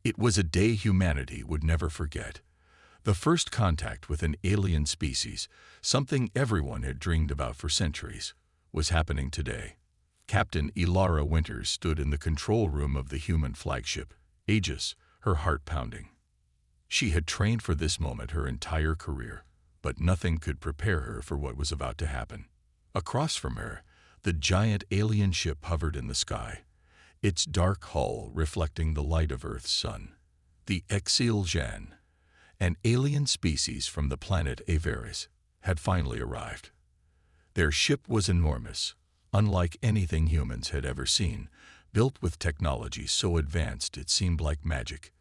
It was a day humanity would never forget. The first contact with an alien species, something everyone had dreamed about for centuries, was happening today. Captain Elara Winters stood in the control room of the human flagship, Aegis, her heart pounding. She had trained for this moment her entire career, but nothing could prepare her for what was about to happen. Across from her, the giant alien ship hovered in the sky, its dark hull reflecting the light of Earth's sun. The Exiljan, an alien species from the planet Avaris, had finally arrived. Their ship was enormous, unlike anything humans had ever seen, built with technology so advanced it seemed like magic.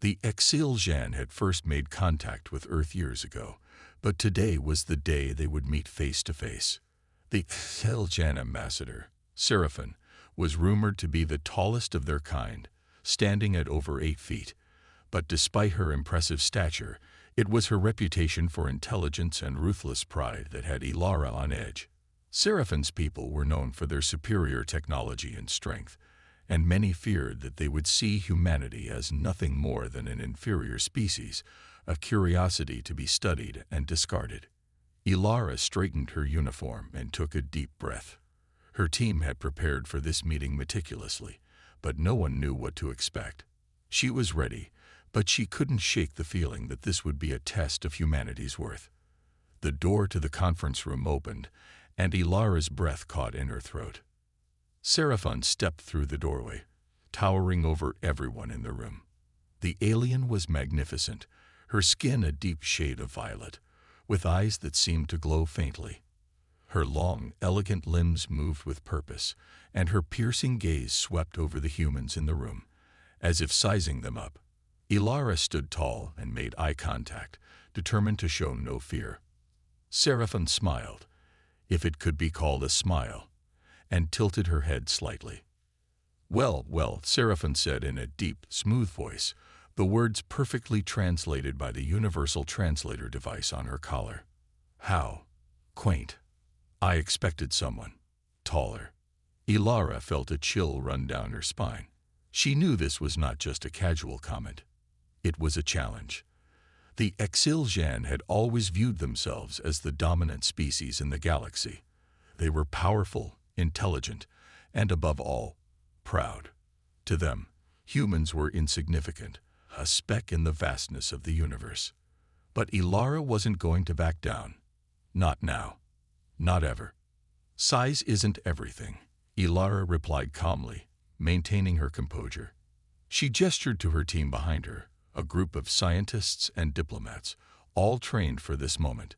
The Exiljan had first made contact with Earth years ago, but today was the day they would meet face to face. The Exiljan ambassador, Seraphon, was rumored to be the tallest of their kind, standing at over 8 feet. But despite her impressive stature, it was her reputation for intelligence and ruthless pride that had Elara on edge. Seraphon's people were known for their superior technology and strength, and many feared that they would see humanity as nothing more than an inferior species, a curiosity to be studied and discarded. Elara straightened her uniform and took a deep breath. Her team had prepared for this meeting meticulously, but no one knew what to expect. She was ready, but she couldn't shake the feeling that this would be a test of humanity's worth. The door to the conference room opened, and Elara's breath caught in her throat. Seraphon stepped through the doorway, towering over everyone in the room. The alien was magnificent, her skin a deep shade of violet, with eyes that seemed to glow faintly. Her long, elegant limbs moved with purpose, and her piercing gaze swept over the humans in the room, as if sizing them up. Elara stood tall and made eye contact, determined to show no fear. Seraphon smiled, if it could be called a smile, and tilted her head slightly. Well, Seraphon said in a deep, smooth voice, the words perfectly translated by the universal translator device on her collar. How quaint. I expected someone taller. Elara felt a chill run down her spine. She knew this was not just a casual comment. It was a challenge. The Exiljan had always viewed themselves as the dominant species in the galaxy. They were powerful, intelligent, and above all, proud. To them, humans were insignificant, a speck in the vastness of the universe. But Elara wasn't going to back down. Not now. Not ever. Size isn't everything, Elara replied calmly, maintaining her composure. She gestured to her team behind her, a group of scientists and diplomats, all trained for this moment.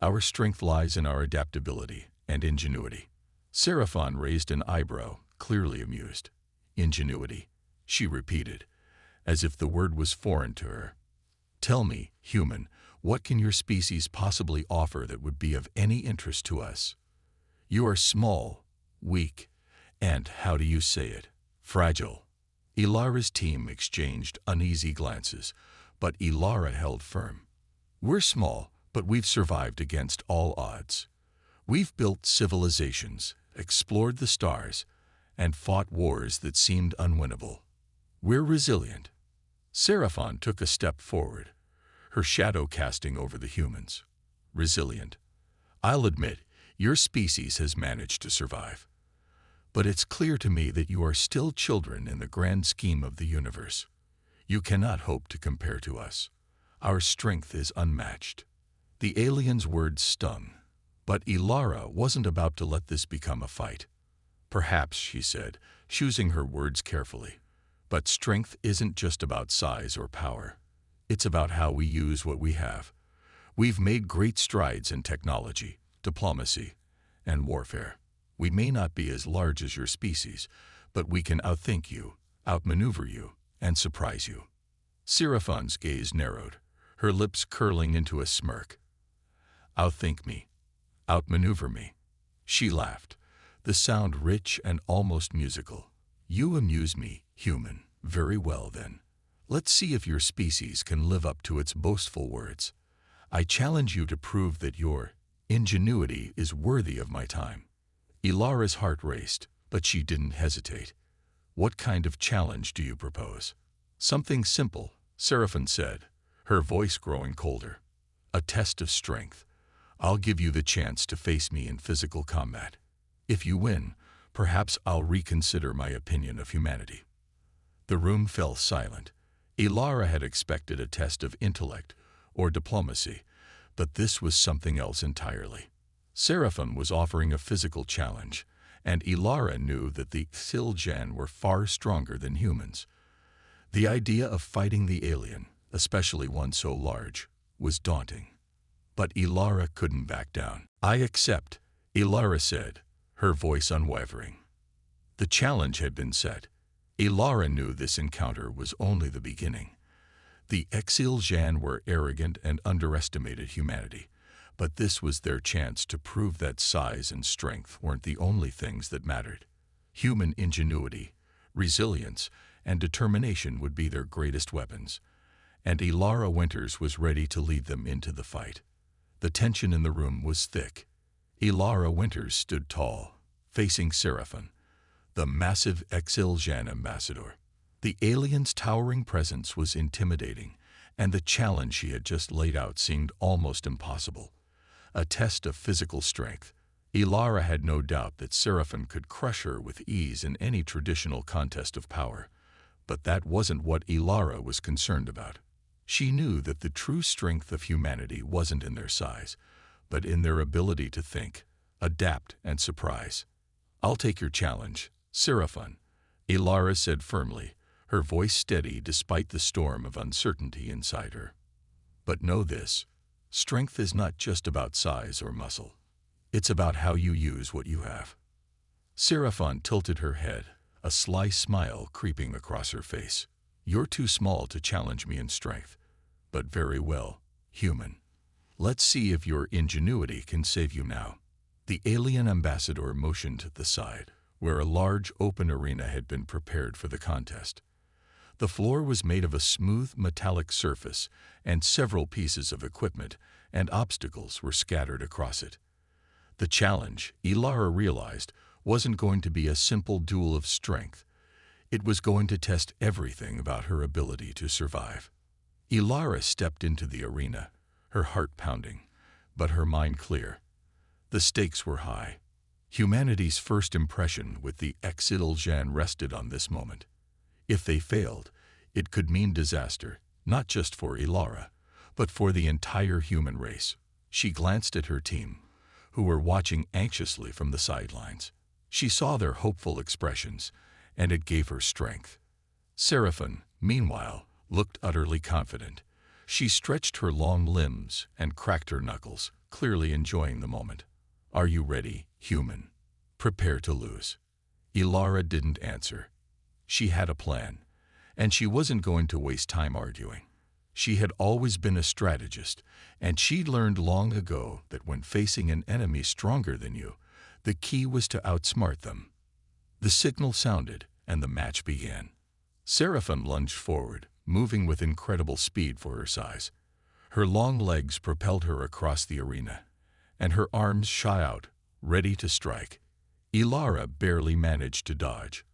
Our strength lies in our adaptability and ingenuity. Seraphon raised an eyebrow, clearly amused. Ingenuity, she repeated, as if the word was foreign to her. Tell me, human, what can your species possibly offer that would be of any interest to us? You are small, weak, and, how do you say it, fragile. Elara's team exchanged uneasy glances, but Elara held firm. We're small, but we've survived against all odds. We've built civilizations, explored the stars, and fought wars that seemed unwinnable. We're resilient. Seraphon took a step forward, her shadow casting over the humans. Resilient. I'll admit, your species has managed to survive. But it's clear to me that you are still children in the grand scheme of the universe. You cannot hope to compare to us. Our strength is unmatched. The alien's words stung, but Elara wasn't about to let this become a fight. Perhaps, she said, choosing her words carefully, but strength isn't just about size or power. It's about how we use what we have. We've made great strides in technology, diplomacy, and warfare. We may not be as large as your species, but we can outthink you, outmaneuver you, and surprise you. Seraphon's gaze narrowed, her lips curling into a smirk. Outthink me, outmaneuver me. She laughed, the sound rich and almost musical. You amuse me, human. Very well, then. Let's see if your species can live up to its boastful words. I challenge you to prove that your ingenuity is worthy of my time. Elara's heart raced, but she didn't hesitate. What kind of challenge do you propose? Something simple, Seraphon said, her voice growing colder. A test of strength. I'll give you the chance to face me in physical combat. If you win, perhaps I'll reconsider my opinion of humanity. The room fell silent. Ilara had expected a test of intellect or diplomacy, but this was something else entirely. Seraphon was offering a physical challenge, and Ilara knew that the Xiljan were far stronger than humans. The idea of fighting the alien, especially one so large, was daunting. But Ilara couldn't back down. I accept, Ilara said, her voice unwavering. The challenge had been set. Ilara knew this encounter was only the beginning. The Xiljan were arrogant and underestimated humanity, but this was their chance to prove that size and strength weren't the only things that mattered. Human ingenuity, resilience, and determination would be their greatest weapons, and Ilara Winters was ready to lead them into the fight. The tension in the room was thick. Ilara Winters stood tall, facing Seraphon, the massive Xiljan ambassador. The alien's towering presence was intimidating, and the challenge she had just laid out seemed almost impossible. A test of physical strength. Ilara had no doubt that Seraphon could crush her with ease in any traditional contest of power, but that wasn't what Ilara was concerned about. She knew that the true strength of humanity wasn't in their size, but in their ability to think, adapt, and surprise. I'll take your challenge, Seraphon, Ilara said firmly, her voice steady despite the storm of uncertainty inside her. But know this, strength is not just about size or muscle. It's about how you use what you have. Seraphon tilted her head, a sly smile creeping across her face. You're too small to challenge me in strength, but very well, human. Let's see if your ingenuity can save you now. The alien ambassador motioned to the side, where a large open arena had been prepared for the contest. The floor was made of a smooth metallic surface, and several pieces of equipment and obstacles were scattered across it. The challenge, Ilara realized, wasn't going to be a simple duel of strength. It was going to test everything about her ability to survive. Ilara stepped into the arena, her heart pounding, but her mind clear. The stakes were high. Humanity's first impression with the Xiljan rested on this moment. If they failed, it could mean disaster, not just for Ilara, but for the entire human race. She glanced at her team, who were watching anxiously from the sidelines. She saw their hopeful expressions, and it gave her strength. Seraphon, meanwhile, looked utterly confident. She stretched her long limbs and cracked her knuckles, clearly enjoying the moment. Are you ready, human? Prepare to lose. Ilara didn't answer. She had a plan, and she wasn't going to waste time arguing. She had always been a strategist, and she'd learned long ago that when facing an enemy stronger than you, the key was to outsmart them. The signal sounded, and the match began. Seraphon lunged forward, moving with incredible speed for her size. Her long legs propelled her across the arena, and her arms shot out, ready to strike. Ilara barely managed to dodge,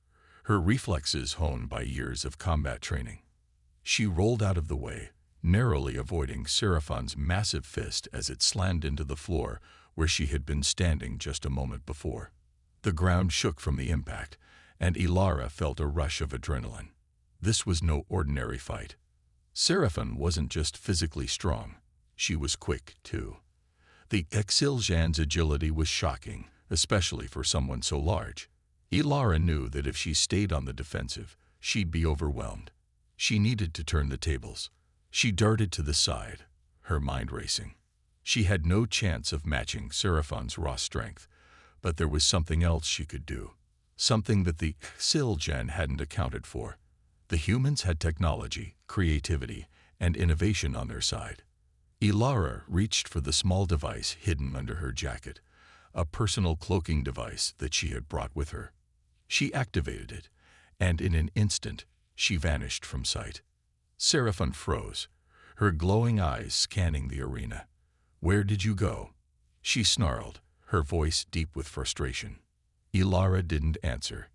her reflexes honed by years of combat training. She rolled out of the way, narrowly avoiding Seraphon's massive fist as it slammed into the floor where she had been standing just a moment before. The ground shook from the impact, and Ilara felt a rush of adrenaline. This was no ordinary fight. Seraphon wasn't just physically strong, she was quick, too. The Xiljan's agility was shocking, especially for someone so large. Ilara knew that if she stayed on the defensive, she'd be overwhelmed. She needed to turn the tables. She darted to the side, her mind racing. She had no chance of matching Seraphon's raw strength, but there was something else she could do, something that the Xiljan hadn't accounted for. The humans had technology, creativity, and innovation on their side. Ilara reached for the small device hidden under her jacket, a personal cloaking device that she had brought with her. She activated it, and in an instant, she vanished from sight. Seraphon froze, her glowing eyes scanning the arena. "Where did you go?" she snarled, her voice deep with frustration. Ilara didn't answer.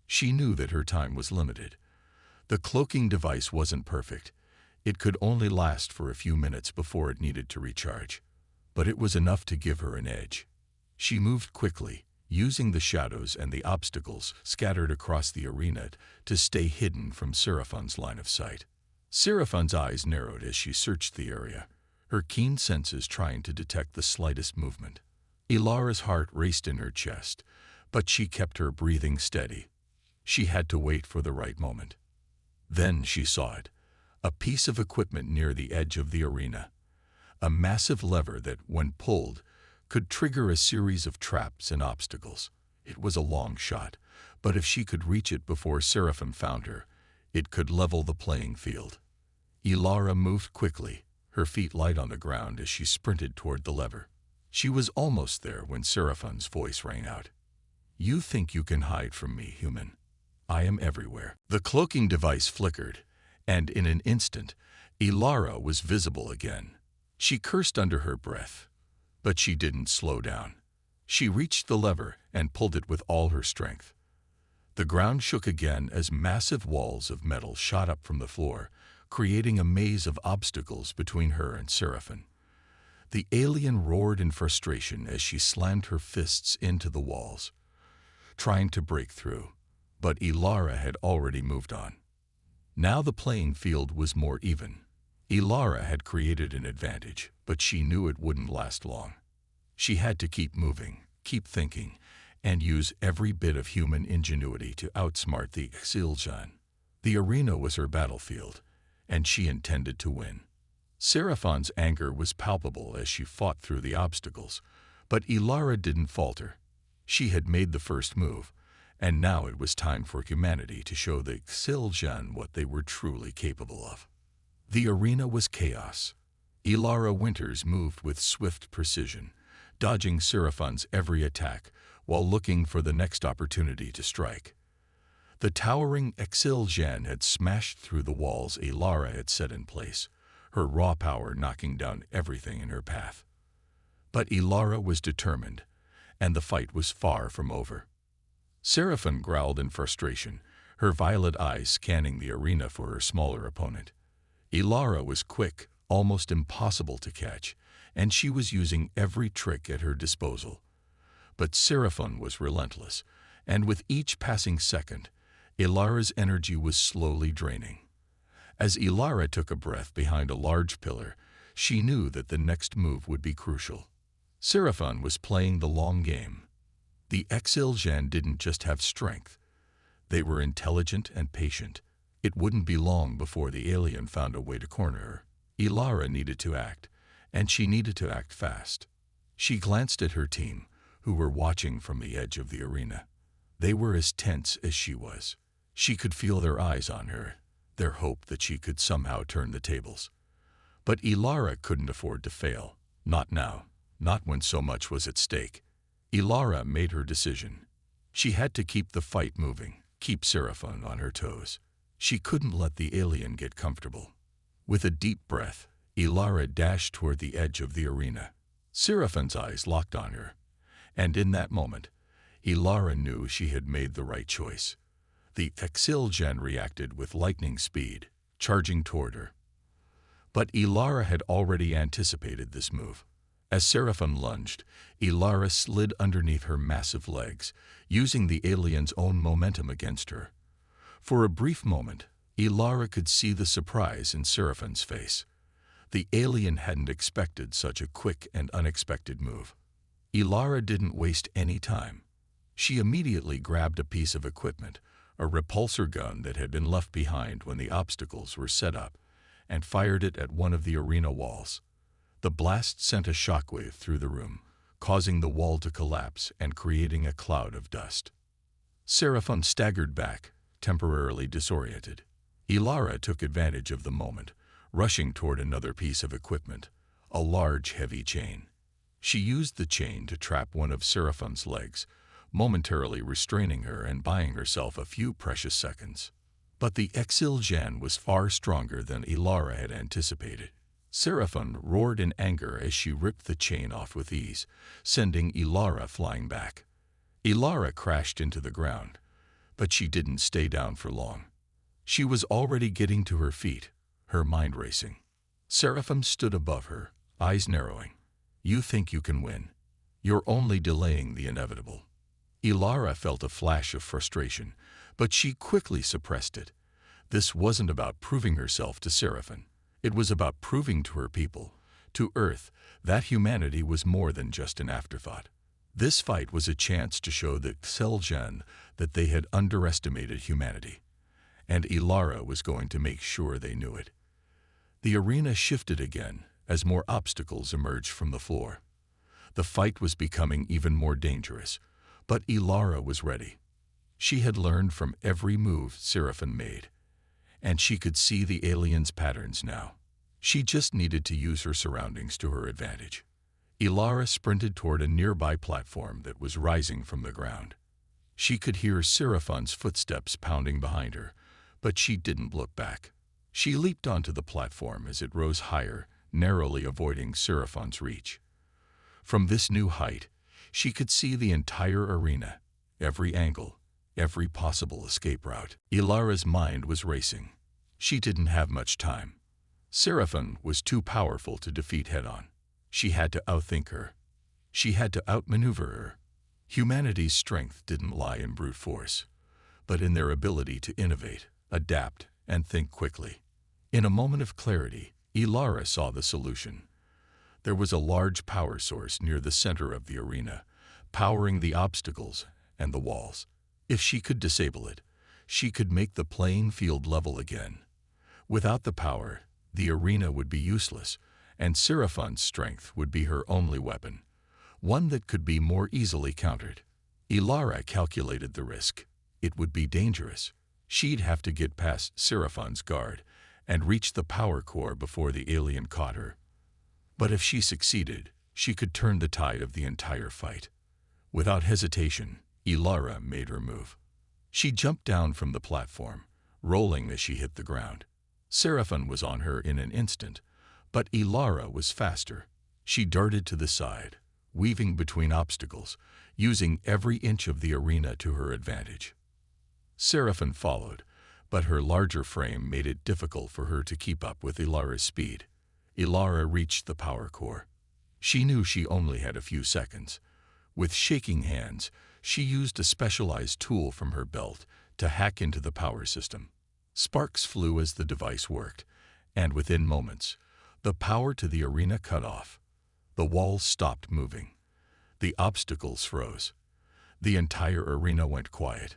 She knew that her time was limited. The cloaking device wasn't perfect. It could only last for a few minutes before it needed to recharge. But it was enough to give her an edge. She moved quickly, using the shadows and the obstacles scattered across the arena to stay hidden from Seraphon's line of sight. Seraphon's eyes narrowed as she searched the area, her keen senses trying to detect the slightest movement. Ilara's heart raced in her chest, but she kept her breathing steady. She had to wait for the right moment. Then she saw it, a piece of equipment near the edge of the arena. A massive lever that, when pulled, could trigger a series of traps and obstacles. It was a long shot, but if she could reach it before Seraphon found her, it could level the playing field. Ilara moved quickly, her feet light on the ground as she sprinted toward the lever. She was almost there when Seraphon's voice rang out. "You think you can hide from me, human? I am everywhere." The cloaking device flickered, and in an instant, Ilara was visible again. She cursed under her breath, but she didn't slow down. She reached the lever and pulled it with all her strength. The ground shook again as massive walls of metal shot up from the floor, creating a maze of obstacles between her and Seraphon. The alien roared in frustration as she slammed her fists into the walls, trying to break through, but Ilara had already moved on. Now the playing field was more even. Ilara had created an advantage, but she knew it wouldn't last long. She had to keep moving, keep thinking, and use every bit of human ingenuity to outsmart the Exiljan. The arena was her battlefield, and she intended to win. Seraphon's anger was palpable as she fought through the obstacles, but Ilara didn't falter. She had made the first move, and now it was time for humanity to show the Exiljan what they were truly capable of. The arena was chaos. Ilara Winters moved with swift precision, dodging Seraphon's every attack while looking for the next opportunity to strike. The towering Exiljan had smashed through the walls Ilara had set in place, her raw power knocking down everything in her path. But Ilara was determined, and the fight was far from over. Seraphon growled in frustration, her violet eyes scanning the arena for her smaller opponent. Ilara was quick, almost impossible to catch, and she was using every trick at her disposal. But Seraphon was relentless, and with each passing second, Ilara's energy was slowly draining. As Ilara took a breath behind a large pillar, she knew that the next move would be crucial. Seraphon was playing the long game. The Exiljan didn't just have strength. They were intelligent and patient. It wouldn't be long before the alien found a way to corner her. Ilara needed to act, and she needed to act fast. She glanced at her team, who were watching from the edge of the arena. They were as tense as she was. She could feel their eyes on her, their hope that she could somehow turn the tables. But Ilara couldn't afford to fail. Not now, not when so much was at stake. Ilara made her decision. She had to keep the fight moving, keep Seraphon on her toes. She couldn't let the alien get comfortable. With a deep breath, Ilara dashed toward the edge of the arena. Seraphon's eyes locked on her, and in that moment, Ilara knew she had made the right choice. The Exiljan reacted with lightning speed, charging toward her. But Ilara had already anticipated this move. As Seraphon lunged, Ilara slid underneath her massive legs, using the alien's own momentum against her. For a brief moment, Ilara could see the surprise in Seraphon's face. The alien hadn't expected such a quick and unexpected move. Ilara didn't waste any time. She immediately grabbed a piece of equipment, a repulsor gun that had been left behind when the obstacles were set up, and fired it at one of the arena walls. The blast sent a shockwave through the room, causing the wall to collapse and creating a cloud of dust. Seraphon staggered back, temporarily disoriented. Ilara took advantage of the moment, rushing toward another piece of equipment, a large, heavy chain. She used the chain to trap one of Seraphon's legs, momentarily restraining her and buying herself a few precious seconds. But the Exiljan was far stronger than Ilara had anticipated. Seraphon roared in anger as she ripped the chain off with ease, sending Ilara flying back. Ilara crashed into the ground, but she didn't stay down for long. She was already getting to her feet, her mind racing. Seraphim stood above her, eyes narrowing. You think you can win. You're only delaying the inevitable. Ilara felt a flash of frustration, but she quickly suppressed it. This wasn't about proving herself to Seraphim. It was about proving to her people, to Earth, that humanity was more than just an afterthought. This fight was a chance to show the Xel'Jen that they had underestimated humanity, and Ilara was going to make sure they knew it. The arena shifted again as more obstacles emerged from the floor. The fight was becoming even more dangerous, but Ilara was ready. She had learned from every move Seraphim made, and she could see the aliens' patterns now. She just needed to use her surroundings to her advantage. Ilara sprinted toward a nearby platform that was rising from the ground. She could hear Seraphim's footsteps pounding behind her, but she didn't look back. She leaped onto the platform as it rose higher, narrowly avoiding Seraphim's reach. From this new height, she could see the entire arena, every angle, every possible escape route. Ilara's mind was racing. She didn't have much time. Seraphim was too powerful to defeat head-on. She had to outthink her. She had to outmaneuver her. Humanity's strength didn't lie in brute force, but in their ability to innovate, adapt, and think quickly. In a moment of clarity, Ilara saw the solution. There was a large power source near the center of the arena, powering the obstacles and the walls. If she could disable it, she could make the playing field level again. Without the power, the arena would be useless, and Seraphim's strength would be her only weapon, one that could be more easily countered. Ilara calculated the risk. It would be dangerous. She'd have to get past Seraphim's guard and reach the power core before the alien caught her. But if she succeeded, she could turn the tide of the entire fight. Without hesitation, Ilara made her move. She jumped down from the platform, rolling as she hit the ground. Seraphim was on her in an instant, but Ilara was faster. She darted to the side, weaving between obstacles, using every inch of the arena to her advantage. Seraphim followed, but her larger frame made it difficult for her to keep up with Ilara's speed. Ilara reached the power core. She knew she only had a few seconds. With shaking hands, she used a specialized tool from her belt to hack into the power system. Sparks flew as the device worked, and within moments, the power to the arena cut off. The walls stopped moving. The obstacles froze. The entire arena went quiet.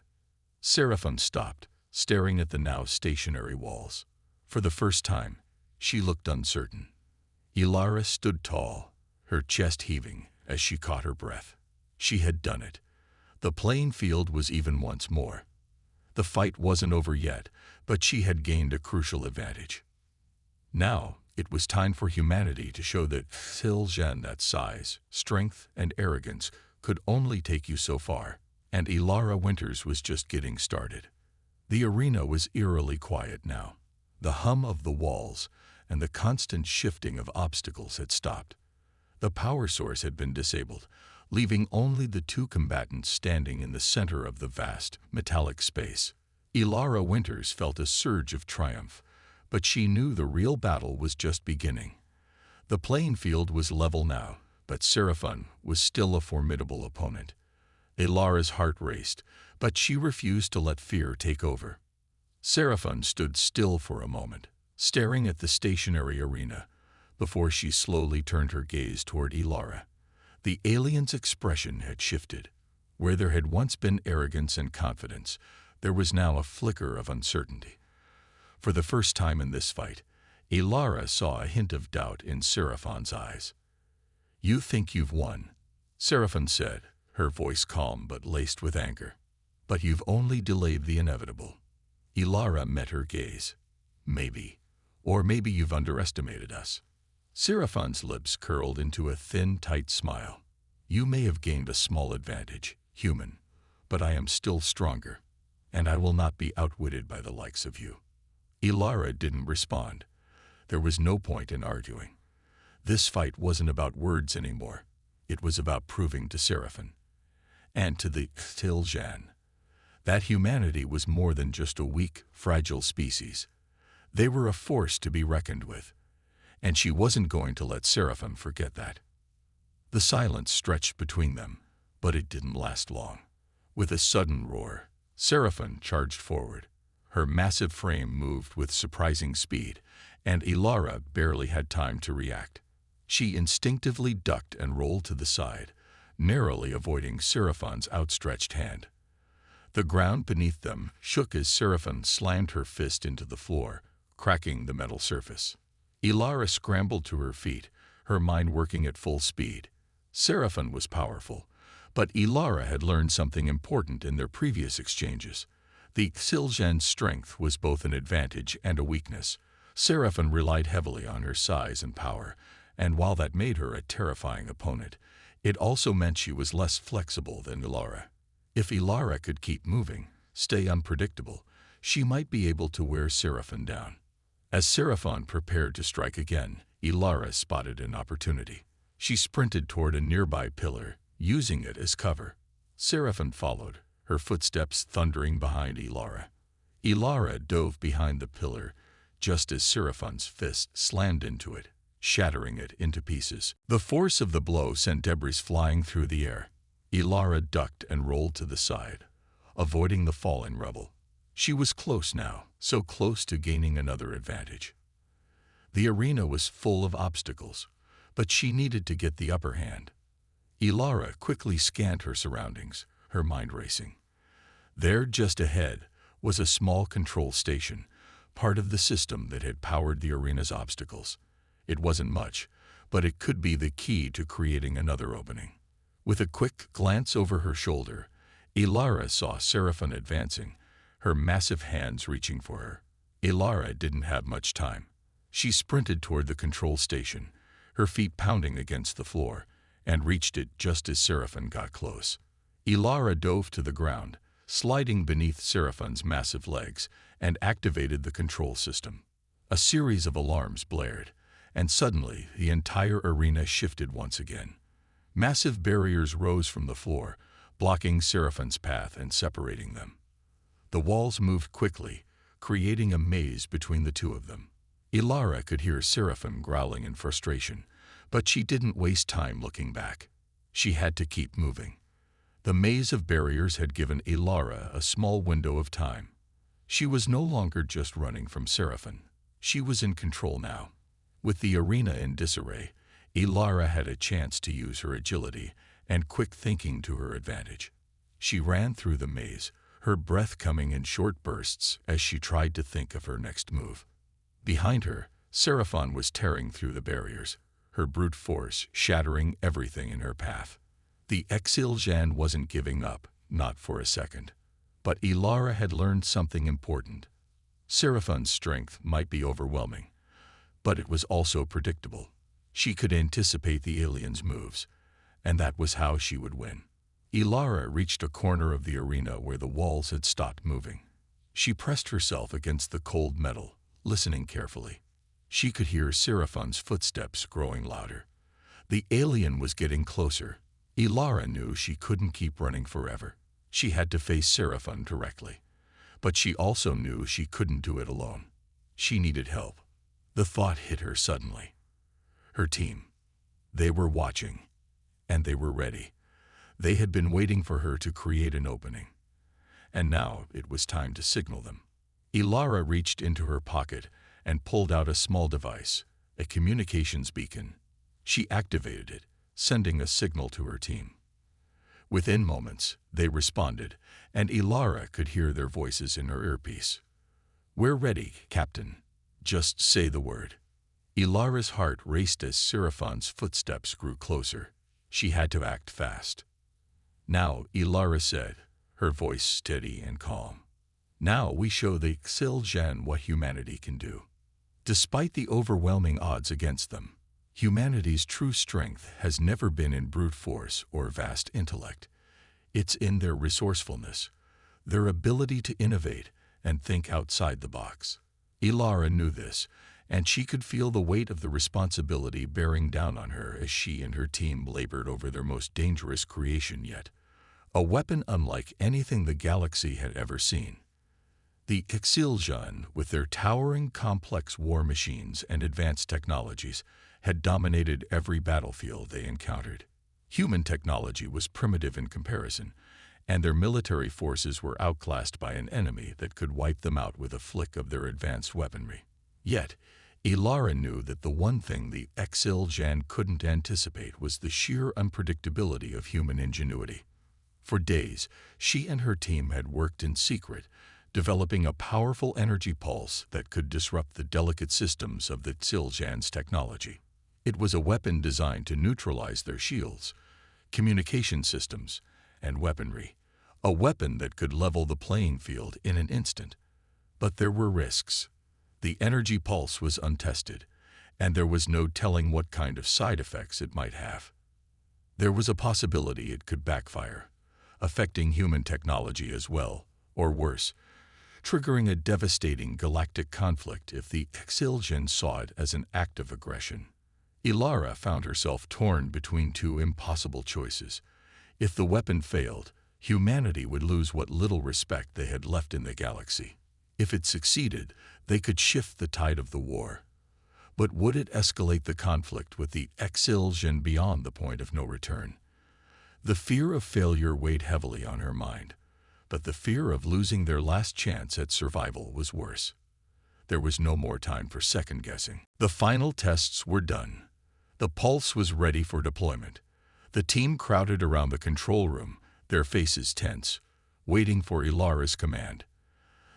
Seraphim stopped, staring at the now stationary walls. For the first time, she looked uncertain. Ilara stood tall, her chest heaving as she caught her breath. She had done it. The playing field was even once more. The fight wasn't over yet, but she had gained a crucial advantage. Now, it was time for humanity to show that Xel'Jen, that size, strength, and arrogance could only take you so far, and Ilara Winters was just getting started. The arena was eerily quiet now. The hum of the walls and the constant shifting of obstacles had stopped. The power source had been disabled, leaving only the two combatants standing in the center of the vast, metallic space. Ilara Winters felt a surge of triumph, but she knew the real battle was just beginning. The playing field was level now, but Seraphim was still a formidable opponent. Ilara's heart raced, but she refused to let fear take over. Seraphim stood still for a moment, staring at the stationary arena, before she slowly turned her gaze toward Ilara. The alien's expression had shifted. Where there had once been arrogance and confidence, there was now a flicker of uncertainty. For the first time in this fight, Ilara saw a hint of doubt in Seraphim's eyes. "You think you've won," Seraphim said, her voice calm but laced with anger. "But you've only delayed the inevitable." Ilara met her gaze. "Maybe. Or maybe you've underestimated us." Seraphim's lips curled into a thin, tight smile. "You may have gained a small advantage, human, but I am still stronger, and I will not be outwitted by the likes of you." Ilara didn't respond. There was no point in arguing. This fight wasn't about words anymore. It was about proving to Seraphim, and to the Xel'Jen, that humanity was more than just a weak, fragile species. They were a force to be reckoned with, and she wasn't going to let Seraphon forget that. The silence stretched between them, but it didn't last long. With a sudden roar, Seraphon charged forward. Her massive frame moved with surprising speed, and Ilara barely had time to react. She instinctively ducked and rolled to the side, narrowly avoiding Seraphon's outstretched hand. The ground beneath them shook as Seraphon slammed her fist into the floor, cracking the metal surface. Ilara scrambled to her feet, her mind working at full speed. Seraphon was powerful, but Ilara had learned something important in their previous exchanges. The Xiljan's strength was both an advantage and a weakness. Seraphon relied heavily on her size and power, and while that made her a terrifying opponent, it also meant she was less flexible than Ilara. If Ilara could keep moving, stay unpredictable, she might be able to wear Seraphon down. As Seraphon prepared to strike again, Ilara spotted an opportunity. She sprinted toward a nearby pillar, using it as cover. Seraphon followed, her footsteps thundering behind Ilara. Ilara dove behind the pillar, just as Seraphon's fist slammed into it, shattering it into pieces. The force of the blow sent debris flying through the air. Ilara ducked and rolled to the side, avoiding the falling rubble. She was close now, so close to gaining another advantage. The arena was full of obstacles, but she needed to get the upper hand. Ilara quickly scanned her surroundings, her mind racing. There, just ahead, was a small control station, part of the system that had powered the arena's obstacles. It wasn't much, but it could be the key to creating another opening. With a quick glance over her shoulder, Ilara saw Seraphon advancing, her massive hands reaching for her. Ilara didn't have much time. She sprinted toward the control station, her feet pounding against the floor, and reached it just as Seraphon got close. Ilara dove to the ground, sliding beneath Seraphon's massive legs, and activated the control system. A series of alarms blared, and suddenly the entire arena shifted once again. Massive barriers rose from the floor, blocking Seraphon's path and separating them. The walls moved quickly, creating a maze between the two of them. Ilara could hear Seraphon growling in frustration, but she didn't waste time looking back. She had to keep moving. The maze of barriers had given Ilara a small window of time. She was no longer just running from Seraphon. She was in control now. With the arena in disarray, Ilara had a chance to use her agility and quick thinking to her advantage. She ran through the maze, her breath coming in short bursts as she tried to think of her next move. Behind her, Seraphon was tearing through the barriers, her brute force shattering everything in her path. The Xiljan wasn't giving up, not for a second. But Ilara had learned something important. Seraphon's strength might be overwhelming, but it was also predictable. She could anticipate the alien's moves, and that was how she would win. Ilara reached a corner of the arena where the walls had stopped moving. She pressed herself against the cold metal, listening carefully. She could hear Seraphon's footsteps growing louder. The alien was getting closer. Ilara knew she couldn't keep running forever. She had to face Seraphon directly. But she also knew she couldn't do it alone. She needed help. The thought hit her suddenly. Her team. They were watching, and they were ready. They had been waiting for her to create an opening. And now it was time to signal them. Ilara reached into her pocket and pulled out a small device, a communications beacon. She activated it, sending a signal to her team. Within moments, they responded, and Ilara could hear their voices in her earpiece. "We're ready, Captain. Just say the word." Ilara's heart raced as Seraphon's footsteps grew closer. She had to act fast. "Now," Ilara said, her voice steady and calm. "Now we show the Xiljan what humanity can do." Despite the overwhelming odds against them, humanity's true strength has never been in brute force or vast intellect. It's in their resourcefulness, their ability to innovate and think outside the box. Ilara knew this, and she could feel the weight of the responsibility bearing down on her as she and her team labored over their most dangerous creation yet, a weapon unlike anything the galaxy had ever seen. The Exiljan, with their towering complex war machines and advanced technologies, had dominated every battlefield they encountered. Human technology was primitive in comparison, and their military forces were outclassed by an enemy that could wipe them out with a flick of their advanced weaponry. Yet, Ilara knew that the one thing the Exiljan couldn't anticipate was the sheer unpredictability of human ingenuity. For days, she and her team had worked in secret, developing a powerful energy pulse that could disrupt the delicate systems of the Exiljan's technology. It was a weapon designed to neutralize their shields, communication systems, and weaponry, a weapon that could level the playing field in an instant. But there were risks. The energy pulse was untested, and there was no telling what kind of side effects it might have. There was a possibility it could backfire, affecting human technology as well, or worse, triggering a devastating galactic conflict if the Exiljan saw it as an act of aggression. Ilara found herself torn between two impossible choices. If the weapon failed, humanity would lose what little respect they had left in the galaxy. If it succeeded, they could shift the tide of the war. But would it escalate the conflict with the Exiljan beyond the point of no return? The fear of failure weighed heavily on her mind, but the fear of losing their last chance at survival was worse. There was no more time for second-guessing. The final tests were done. The pulse was ready for deployment. The team crowded around the control room, their faces tense, waiting for Ilara's command.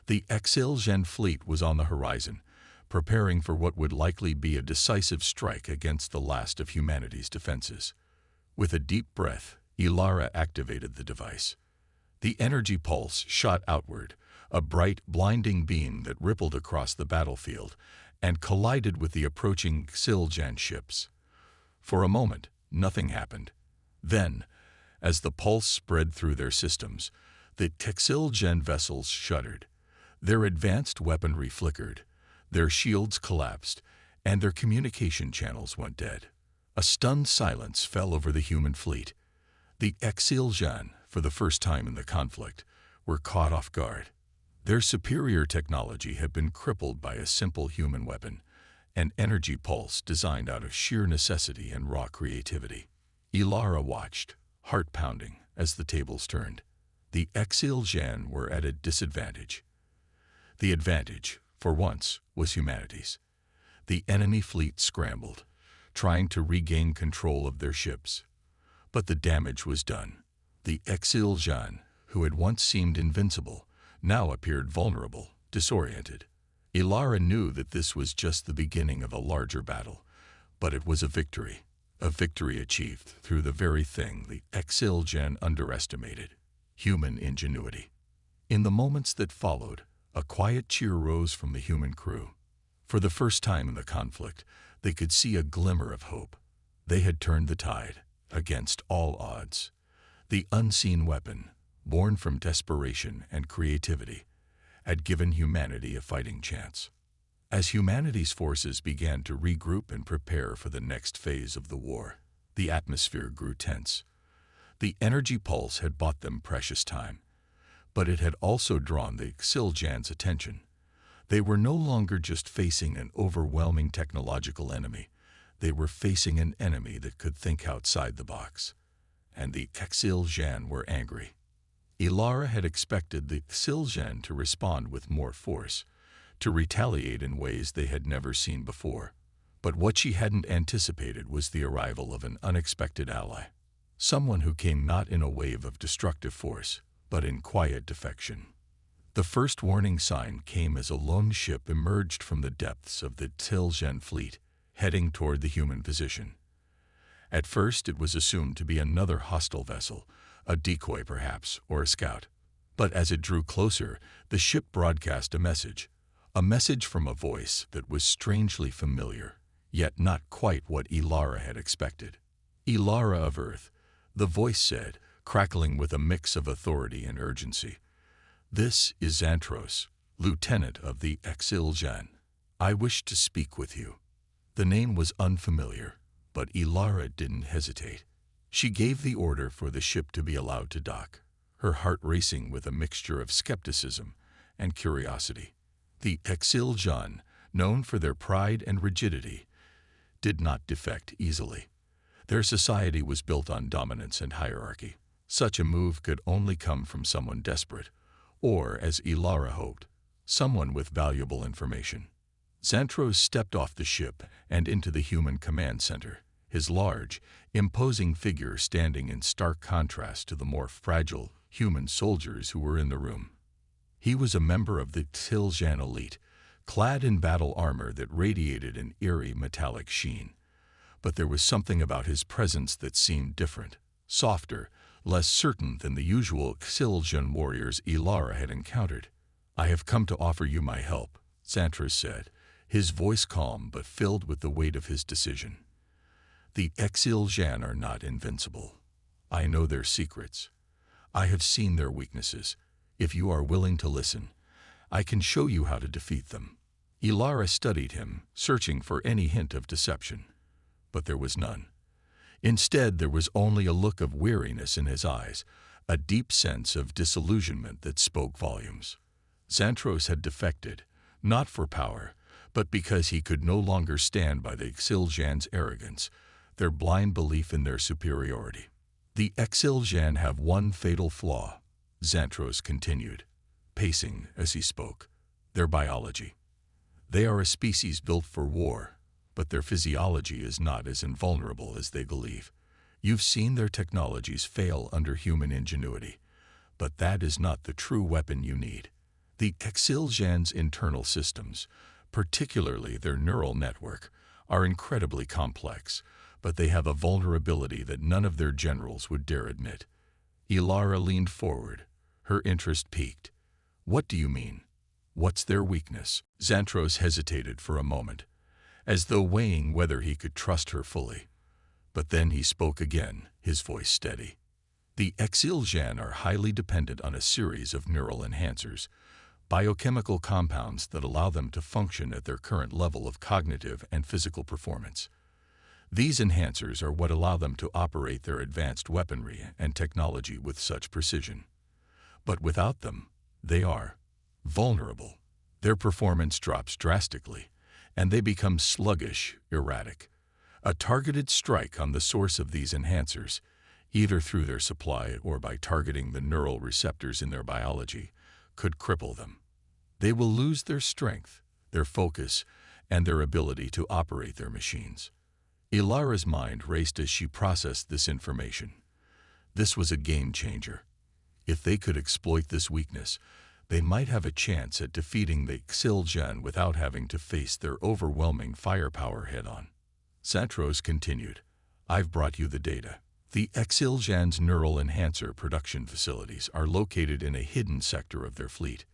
The Exiljan fleet was on the horizon, preparing for what would likely be a decisive strike against the last of humanity's defenses. With a deep breath, Ilara activated the device. The energy pulse shot outward, a bright, blinding beam that rippled across the battlefield and collided with the approaching Exiljan ships. For a moment, nothing happened. Then, as the pulse spread through their systems, the Exiljan vessels shuddered. Their advanced weaponry flickered, their shields collapsed, and their communication channels went dead. A stunned silence fell over the human fleet. The Exiljan, for the first time in the conflict, were caught off guard. Their superior technology had been crippled by a simple human weapon, an energy pulse designed out of sheer necessity and raw creativity. Ilara watched, heart pounding, as the tables turned. The Exiljan were at a disadvantage. The advantage, for once, was humanity's. The enemy fleet scrambled, trying to regain control of their ships. But the damage was done. The Exiljan, who had once seemed invincible, now appeared vulnerable, disoriented. Ilara knew that this was just the beginning of a larger battle, but it was a victory achieved through the very thing the Exiljan underestimated: human ingenuity. In the moments that followed, a quiet cheer rose from the human crew. For the first time in the conflict, they could see a glimmer of hope. They had turned the tide, against all odds. The unseen weapon, born from desperation and creativity, had given humanity a fighting chance. As humanity's forces began to regroup and prepare for the next phase of the war, the atmosphere grew tense. The energy pulse had bought them precious time, but it had also drawn the Exiljan's attention. They were no longer just facing an overwhelming technological enemy. They were facing an enemy that could think outside the box. And the Exiljan were angry. Ilara had expected the Exiljan to respond with more force, to retaliate in ways they had never seen before. But what she hadn't anticipated was the arrival of an unexpected ally. Someone who came not in a wave of destructive force, but in quiet defection. The first warning sign came as a lone ship emerged from the depths of the Exiljan fleet, heading toward the human position. At first, it was assumed to be another hostile vessel, a decoy perhaps, or a scout. But as it drew closer, the ship broadcast a message from a voice that was strangely familiar, yet not quite what Ilara had expected. Ilara of Earth, the voice said, crackling with a mix of authority and urgency. This is Xantros, lieutenant of the Exiljan. I wish to speak with you. The name was unfamiliar, but Ilara didn't hesitate. She gave the order for the ship to be allowed to dock, her heart racing with a mixture of skepticism and curiosity. The Exiljan, known for their pride and rigidity, did not defect easily. Their society was built on dominance and hierarchy. Such a move could only come from someone desperate, or, as Ilara hoped, someone with valuable information. Xantros stepped off the ship and into the human command center, his large, imposing figure standing in stark contrast to the more fragile human soldiers who were in the room. He was a member of the Xiljan elite, clad in battle armor that radiated an eerie metallic sheen. But there was something about his presence that seemed different, softer, less certain than the usual Xiljan warriors Ilara had encountered. "I have come to offer you my help," Xantros said, his voice calm but filled with the weight of his decision. "The Exiljan are not invincible. I know their secrets. I have seen their weaknesses. If you are willing to listen, I can show you how to defeat them." Ilara studied him, searching for any hint of deception. But there was none. Instead, there was only a look of weariness in his eyes, a deep sense of disillusionment that spoke volumes. Xantros had defected, not for power, but because he could no longer stand by the Exiljan's arrogance, their blind belief in their superiority. "The Exiljan have one fatal flaw," Xantros continued, pacing as he spoke. "Their biology. They are a species built for war, but their physiology is not as invulnerable as they believe. You've seen their technologies fail under human ingenuity, but that is not the true weapon you need. The Exiljan's internal systems, particularly their neural network, are incredibly complex, but they have a vulnerability that none of their generals would dare admit." Ilara leaned forward, her interest piqued. "What do you mean? What's their weakness?" Xantros hesitated for a moment, as though weighing whether he could trust her fully. But then he spoke again, his voice steady. "The Exiljan are highly dependent on a series of neural enhancers, biochemical compounds that allow them to function at their current level of cognitive and physical performance. These enhancers are what allow them to operate their advanced weaponry and technology with such precision. But without them, they are vulnerable. Their performance drops drastically, and they become sluggish, erratic. A targeted strike on the source of these enhancers, either through their supply or by targeting the neural receptors in their biology, could cripple them. They will lose their strength, their focus, and their ability to operate their machines." Ilara's mind raced as she processed this information. This was a game changer. If they could exploit this weakness, they might have a chance at defeating the Xiljan without having to face their overwhelming firepower head-on. Xantros continued, "I've brought you the data. The Exiljan's neural enhancer production facilities are located in a hidden sector of their fleet.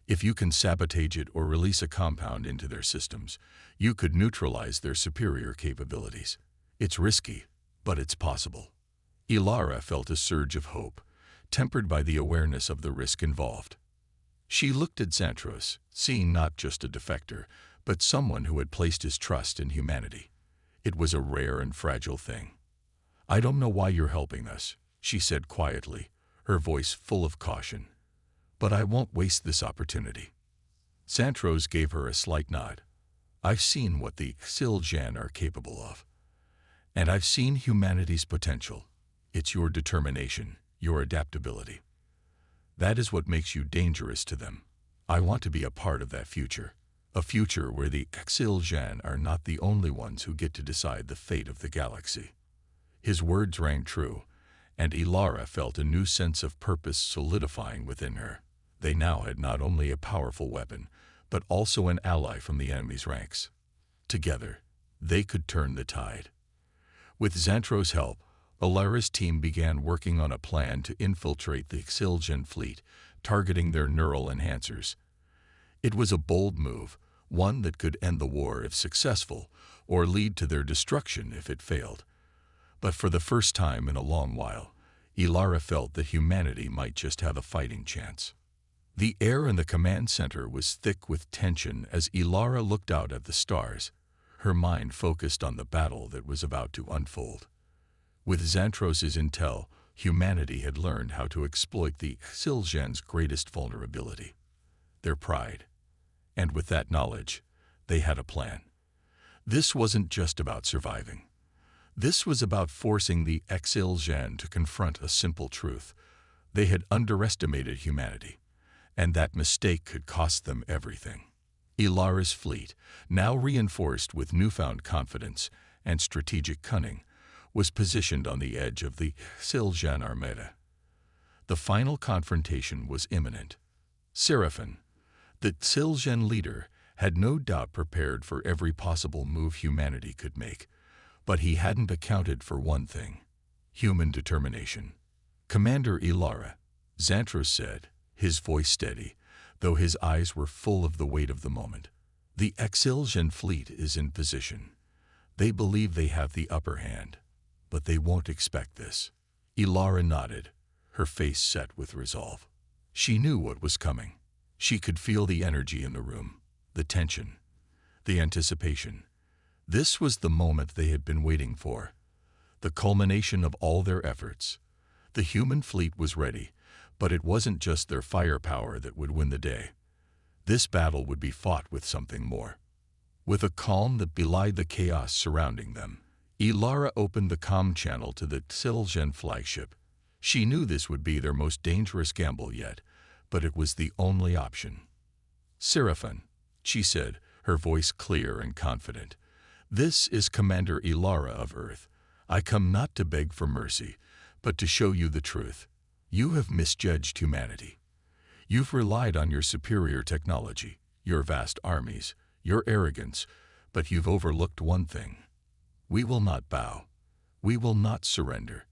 If you can sabotage it or release a compound into their systems, you could neutralize their superior capabilities. It's risky, but it's possible." Ilara felt a surge of hope, tempered by the awareness of the risk involved. She looked at Xantros, seeing not just a defector, but someone who had placed his trust in humanity. It was a rare and fragile thing. "I don't know why you're helping us," she said quietly, her voice full of caution. "But I won't waste this opportunity." Xantros gave her a slight nod. "I've seen what the Xiljan are capable of. And I've seen humanity's potential. It's your determination, your adaptability. That is what makes you dangerous to them. I want to be a part of that future. A future where the Exiljan are not the only ones who get to decide the fate of the galaxy." His words rang true, and Ilara felt a new sense of purpose solidifying within her. They now had not only a powerful weapon, but also an ally from the enemy's ranks. Together, they could turn the tide. With Xantros' help, Ilara's team began working on a plan to infiltrate the Exiljan fleet, targeting their neural enhancers. It was a bold move, one that could end the war if successful, or lead to their destruction if it failed. But for the first time in a long while, Ilara felt that humanity might just have a fighting chance. The air in the command center was thick with tension as Ilara looked out at the stars, her mind focused on the battle that was about to unfold. With Xantros's intel, humanity had learned how to exploit the Xiljan's greatest vulnerability, their pride. And with that knowledge, they had a plan. This wasn't just about surviving. This was about forcing the Xiljan to confront a simple truth. They had underestimated humanity, and that mistake could cost them everything. Ilara's fleet, now reinforced with newfound confidence and strategic cunning, was positioned on the edge of the Xiljan Armada. The final confrontation was imminent. Seraphin, the Xiljan leader, had no doubt prepared for every possible move humanity could make, but he hadn't accounted for one thing: human determination. "Commander Ilara," Xantros said, his voice steady, though his eyes were full of the weight of the moment. "The Xiljan fleet is in position. They believe they have the upper hand, but they won't expect this." Ilara nodded, her face set with resolve. She knew what was coming. She could feel the energy in the room, the tension, the anticipation. This was the moment they had been waiting for, the culmination of all their efforts. The human fleet was ready, but it wasn't just their firepower that would win the day. This battle would be fought with something more. With a calm that belied the chaos surrounding them, Ilara opened the comm channel to the Xiljan flagship. She knew this would be their most dangerous gamble yet, but it was the only option. "Seraphin," she said, her voice clear and confident, "this is Commander Ilara of Earth. I come not to beg for mercy, but to show you the truth. You have misjudged humanity. You've relied on your superior technology, your vast armies, your arrogance, but you've overlooked one thing. We will not bow. We will not surrender.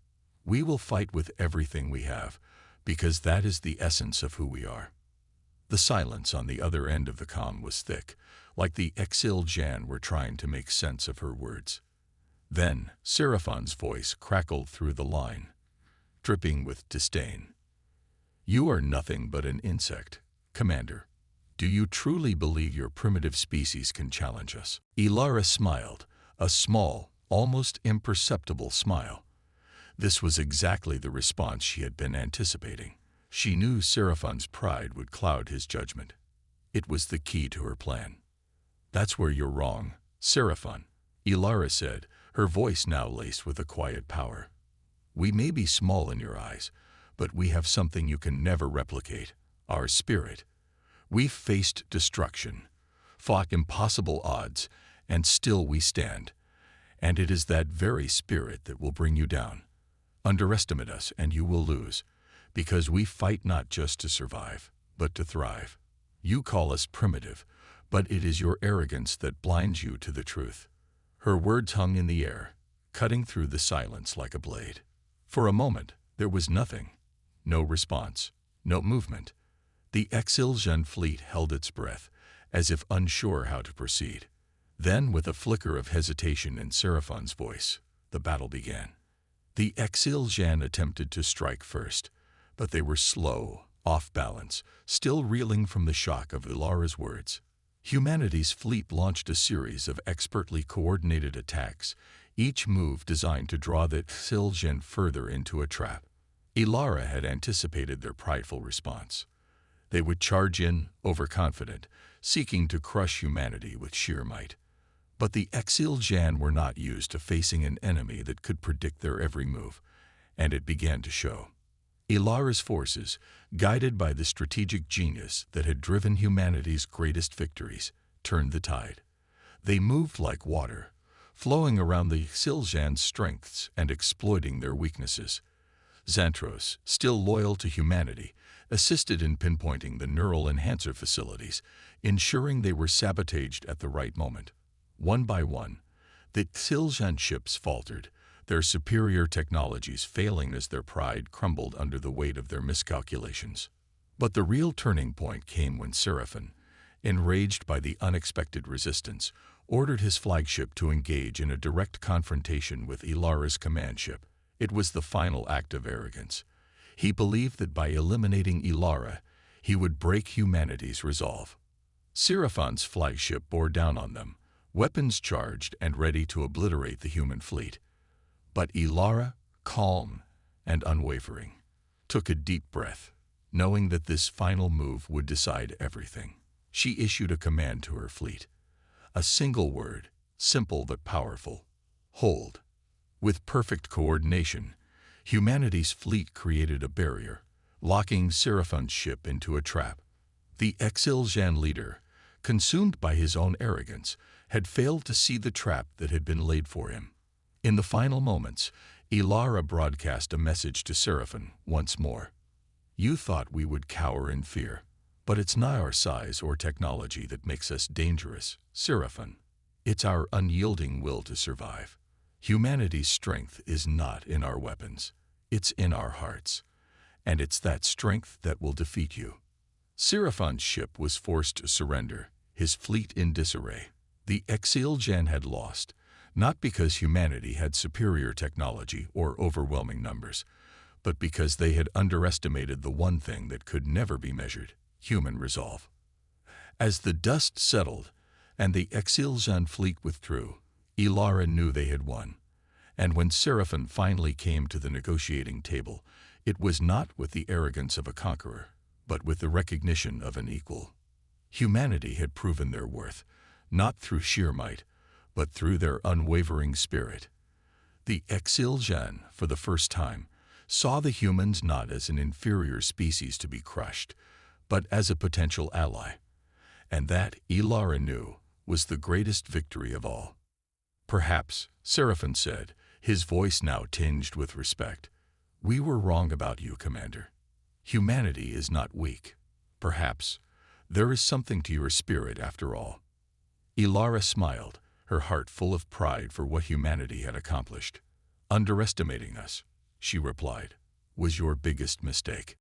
We will fight with everything we have, because that is the essence of who we are." The silence on the other end of the comm was thick, like the Xiljan were trying to make sense of her words. Then Seraphin's voice crackled through the line, dripping with disdain. "You are nothing but an insect, Commander. Do you truly believe your primitive species can challenge us?" Ilara smiled, a small, almost imperceptible smile. This was exactly the response she had been anticipating. She knew Seraphin's pride would cloud his judgment. It was the key to her plan. "That's where you're wrong, Seraphin," Ilara said, her voice now laced with a quiet power. "We may be small in your eyes, but we have something you can never replicate: our spirit. We've faced destruction, fought impossible odds, and still we stand. And it is that very spirit that will bring you down. Underestimate us and you will lose, because we fight not just to survive, but to thrive. You call us primitive, but it is your arrogance that blinds you to the truth." Her words hung in the air, cutting through the silence like a blade. For a moment, there was nothing. No response, no movement. The Xiljan fleet held its breath, as if unsure how to proceed. Then, with a flicker of hesitation in Seraphin's voice, the battle began. The Xiljan attempted to strike first, but they were slow, off balance, still reeling from the shock of Ilara's words. Humanity's fleet launched a series of expertly coordinated attacks, each move designed to draw the Xiljan further into a trap. Ilara had anticipated their prideful response. They would charge in, overconfident, seeking to crush humanity with sheer might. But the Xiljan were not used to facing an enemy that could predict their every move, and it began to show. Ilara's forces, guided by the strategic genius that had driven humanity's greatest victories, turned the tide. They moved like water, flowing around the Xiljan's strengths and exploiting their weaknesses. Xantros, still loyal to humanity, assisted in pinpointing the neural enhancer facilities, ensuring they were sabotaged at the right moment. One by one, the Xiljan ships faltered, their superior technologies failing as their pride crumbled under the weight of their miscalculations. But the real turning point came when Seraphin, enraged by the unexpected resistance, ordered his flagship to engage in a direct confrontation with Ilara's command ship. It was the final act of arrogance. He believed that by eliminating Ilara, he would break humanity's resolve. Seraphin's flagship bore down on them, weapons charged and ready to obliterate the human fleet. But Ilara, calm and unwavering, took a deep breath, knowing that this final move would decide everything. She issued a command to her fleet. A single word, simple but powerful: hold. With perfect coordination, humanity's fleet created a barrier, locking Seraphin's ship into a trap. The Exiljan leader, consumed by his own arrogance, had failed to see the trap that had been laid for him. In the final moments, Ilara broadcast a message to Seraphin once more. You thought we would cower in fear, but it's not our size or technology that makes us dangerous, Seraphin. It's our unyielding will to survive. Humanity's strength is not in our weapons, it's in our hearts. And it's that strength that will defeat you. Seraphin's ship was forced to surrender, his fleet in disarray. The Exiljan had lost, not because humanity had superior technology or overwhelming numbers, but because they had underestimated the one thing that could never be measured: human resolve. As the dust settled and the Exiljan fleet withdrew, Ilara knew they had won. And when Seraphin finally came to the negotiating table, it was not with the arrogance of a conqueror, but with the recognition of an equal. Humanity had proven their worth, not through sheer might, but through their unwavering spirit. The Exiljan, for the first time, saw the humans not as an inferior species to be crushed, but as a potential ally. And that, Ilara knew, was the greatest victory of all. Perhaps, Seraphin said, his voice now tinged with respect, we were wrong about you, Commander. Humanity is not weak. Perhaps there is something to your spirit after all. Ilara smiled, her heart full of pride for what humanity had accomplished. Underestimating us, she replied, was your biggest mistake.